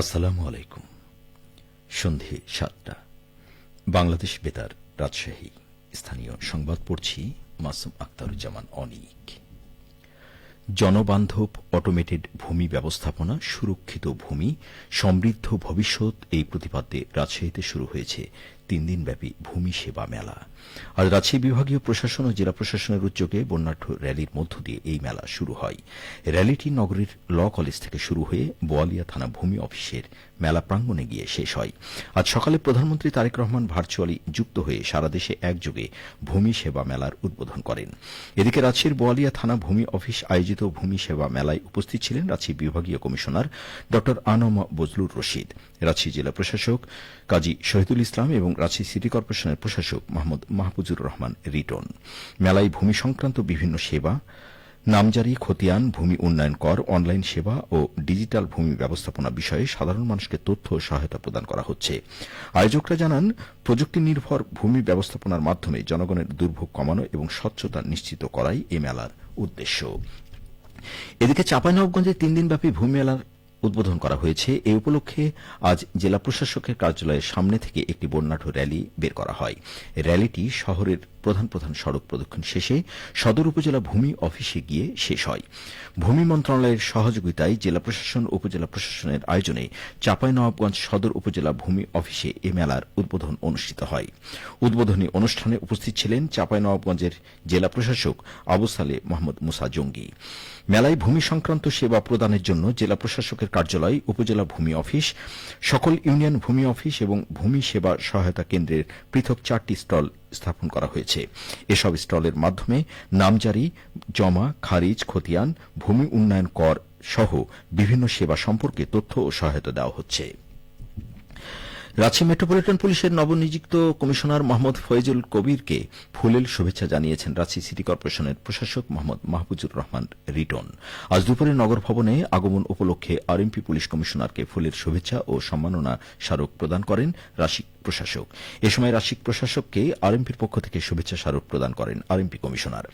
আসসালামু আলাইকুম। সন্ধে ৭টা, বাংলাদেশ বেতার, রাজশাহী। স্থানীয় সংবাদ পড়ছি মাসুম আখতারুজ্জামান অনিক। জনবান্ধব অটোমেটেড ভূমি ব্যবস্থাপনা, সুরক্ষিত ভূমি, সমৃদ্ধ ভবিষ্যৎ, এই প্রতিপাদ্যে রাজশাহীতে শুরু হয়েছে ৩ দিনব্যাপী ভূমি সেবা মেলা। আজ রাজশাহী বিভাগীয় প্রশাসন ও জেলা প্রশাসনের উদ্যোগে বর্ণাঢ্য র্যালির মধ্য দিয়ে এই মেলা শুরু হয়। র্যালিটি নগরীর ল কলেজ থেকে শুরু হয়ে বোয়ালিয়া থানা ভূমি অফিসের মেলা প্রাঙ্গণে গিয়ে শেষ হয়। আজ সকালে প্রধানমন্ত্রী তারেক রহমান ভার্চুয়ালি যুক্ত হয়ে সারা দেশে একযোগে ভূমি সেবা মেলার উদ্বোধন করেন। এদিকে রাজশাহীর বোয়ালিয়া থানা ভূমি অফিস আয়োজিত ভূমি সেবা মেলায় উপস্থিত ছিলেন রাজশাহী বিভাগীয় কমিশনার ড আনমা বজলুর রশিদ, রাজশাহী জেলা প্রশাসক কাজী শহীদুল ইসলাম এবং রাজশাহী সিটি কর্পোরেশনের প্রশাসক মোহাম্মদ মাহফুজুর রহমান রিটন। মেলায় ভূমি সংক্রান্ত বিভিন্ন সেবা, নামজারি, খতিয়ান, ভূমি উন্নয়ন কর, অনলাইন সেবা ও ডিজিটাল ভূমি ব্যবস্থাপনা বিষয়ে সাধারণ মানুষকে তথ্য ও সহায়তা প্রদান করা হচ্ছে। আয়োজকরা জানান, প্রযুক্তি নির্ভর ভূমি ব্যবস্থাপনার মাধ্যমে জনগণের দুর্ভোগ কমানো এবং স্বচ্ছতা নিশ্চিত করাই এ মেলার উদ্দেশ্য। এদিকে চাঁপাইনবাবগঞ্জে ৩ দিনব্যাপী ভূমি মেলার উদ্বোধন করা হয়েছে। এই উপলক্ষে আজ জেলা প্রশাসকের কার্যালয়ের সামনে থেকে একটি বর্ণাঢ্য র্যালি বের করা হয়। র্যালিটি শহরের প্রধান প্রধান সড়ক প্রদক্ষিণ শেষে সদর উপজেলা ভূমি অফিসে গিয়ে শেষ হয়। ভূমি মন্ত্রণালয়ের সহযোগিতায় জেলা প্রশাসন ও উপজেলা প্রশাসনের আয়োজনে চাঁপাইনবাবগঞ্জ সদর উপজেলা ভূমি অফিসে এ মেলার উদ্বোধন অনুষ্ঠিত হয়। উদ্বোধনী অনুষ্ঠানে উপস্থিত ছিলেন চাঁপাইনবাবগঞ্জের জেলা প্রশাসক আবু সালে মোহাম্মদ মুসা জঙ্গি। মেলায় ভূমি সংক্রান্ত সেবা প্রদানের জন্য জেলা প্রশাসকের কার্যালয়, উপজেলা ভূমি অফিস, সকল ইউনিয়ন ভূমি অফিস এবং ভূমি সেবা সহায়তা কেন্দ্রের পৃথক 4টি স্টল স্থাপন করা হয়েছে। এসব স্টলের মাধ্যমে নামজারি, জমা, খারিজ, খতিয়ান, ভূমি উন্নয়ন কর সহ বিভিন্ন সেবা সম্পর্কে তথ্য ও সহায়তা দেওয়া হচ্ছে। রাজশাহী মেট্রোপলিটন পুলিশের নবনিযুক্ত কমিশনার মোহাম্মদ ফয়জুল কবিরকে ফুলেল শুভেচ্ছা জানিয়েছেন রাজশাহী সিটি কর্পোরেশনের প্রশাসক মোহাম্মদ মাহফুজুর রহমান রিটন। আজ দুপুরে নগর ভবনে আগমন উপলক্ষে আরএমপি পুলিশ কমিশনারকে ফুলের শুভেচ্ছা ও সম্মাননা স্মারক প্রদান করেন রাশিক প্রশাসক। এ সময় রাশিক প্রশাসককে আরএমপির পক্ষ থেকে শুভেচ্ছা স্মারক প্রদান করেন আরএমপি কমিশনার।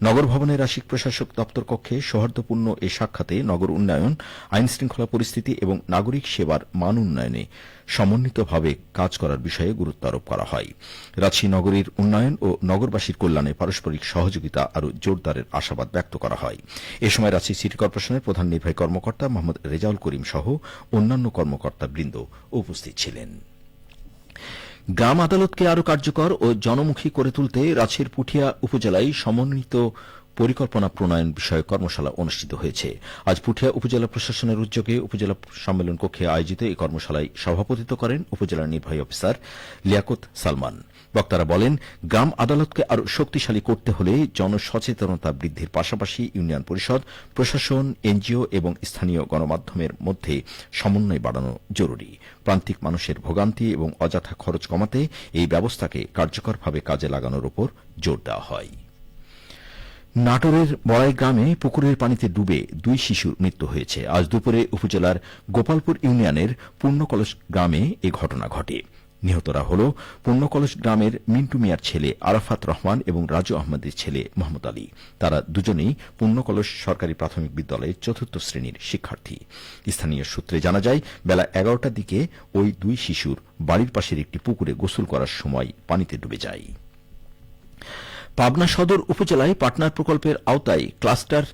নগর ভবনে রাশিক প্রশাসক দপ্তর কক্ষে সৌহার্দ্যপূর্ণ এ সাক্ষাতে নগর উন্নয়ন, আইন শৃঙ্খলা পরিস্থিতি এবং নাগরিক সেবার মান উন্নয়নে সমন্বিতভাবে কাজ করার বিষয়ে গুরুত্ব আরোপ করা হয়। রাজশাহী নগরীর উন্নয়ন ও নগরবাসীর কল্যাণে পারস্পরিক সহযোগিতা আরও জোরদারের আশাবাদ ব্যক্ত করা হয়। এ সময় রাজশাহী সিটি কর্পোরেশনের প্রধান নির্বাহী কর্মকর্তা মোহাম্মদ রেজাউল করিম সহ অন্যান্য কর্মকর্তাবৃন্দ উপস্থিত ছিলেন। গ্রাম আদালতকে আরও কার্যকর ও জনমুখী করে তুলতে রাজশাহীর পুঠিয়া উপজেলায় সমন্বিত পরিকল্পনা প্রণয়ন বিষয়ক কর্মশালা অনুষ্ঠিত হয়েছে। আজ পুঠিয়া উপজেলা প্রশাসনের উদ্যোগে উপজেলা সম্মেলন কক্ষে আয়োজিত এই কর্মশালায় সভাপতিত্ব করেন উপজেলা নির্বাহী অফিসার লিয়াকত সালমান। বক্তারা বলেন, গ্রাম আদালতকে আরও শক্তিশালী করতে হলে জনসচেতনতা বৃদ্ধির পাশাপাশি ইউনিয়ন পরিষদ, প্রশাসন, এনজিও এবং স্থানীয় গণমাধ্যমের মধ্যে সমন্বয় বাড়ানো জরুরি। প্রান্তিক মানুষের ভোগান্তি এবং অযথা খরচ কমাতে এই ব্যবস্থাকে কার্যকরভাবে কাজে লাগানোর উপর জোর দেওয়া হয়। নাটোরের বড়াই গ্রামে পুকুরের পানিতে ডুবে 2 শিশুর মৃত্যু হয়েছে। আজ দুপুরে উপজেলার গোপালপুর ইউনিয়নের পূর্ণকলস গ্রামে এ ঘটনা ঘটে। নিহতরা হল পূর্ণকলস গ্রামের মিন্টু মিয়ার ছেলে আরাফাত রহমান এবং রাজু আহমেদের ছেলে মোহাম্মদ আলী। তারা দুজনেই পূর্ণকলস সরকারি প্রাথমিক বিদ্যালয়ের 4র্থ শ্রেণীর শিক্ষার্থী। স্থানীয় সূত্রে জানা যায়, বেলা 11টার দিকে ওই 2 শিশুর বাড়ির পাশের একটি পুকুরে গোসল করার সময় পানিতে ডুবে যায়। পাবনা সদর উপজেলায় পাটনার প্রকল্পের আওতায় ক্লাস্টার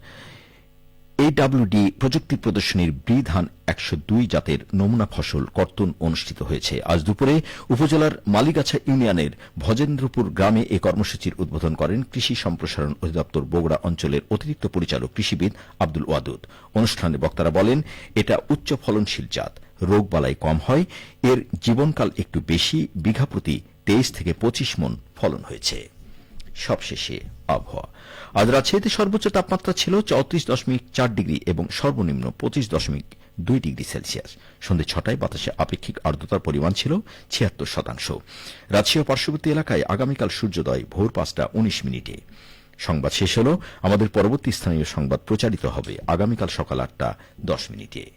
AWD প্রযুক্তি প্রদর্শনীর ব্রি ধান 102 জাতের নমুনা ফসল কর্তন অনুষ্ঠিত হয়েছে। আজ দুপুরে উপজেলার মালিগাছা ইউনিয়নের ভজেন্দ্রপুর গ্রামে এ কর্মসূচির উদ্বোধন করেন কৃষি সম্প্রসারণ অধিদপ্তর বগুড়া অঞ্চলের অতিরিক্ত পরিচালক কৃষিবিদ আব্দুল ওয়াদুদ। অনুষ্ঠানে বক্তারা বলেন, এটা উচ্চ ফলনশীল জাত, রোগবালাই কম হয়, এর জীবনকাল একটু বেশি, বিঘা প্রতি 23 থেকে 25 মণ ফলন হয়েছে। সবশেষে আবহাওয়া। আজ রাজশাহীতে সর্বোচ্চ তাপমাত্রা ছিল 34.4 ডিগ্রি এবং সর্বনিম্ন 25.2 ডিগ্রি সেলসিয়াস। সন্ধ্যে 6টায় বাতাসে আপেক্ষিক আর্দ্রতার পরিমাণ ছিল 76%। রাজশাহী ও পার্শ্ববর্তী এলাকায় আগামীকাল সূর্যোদয় ভোর 5:19। সংবাদ শেষ হল। আমাদের পরবর্তী স্থানীয় সংবাদ প্রচারিত হবে আগামীকাল সকাল 8:10।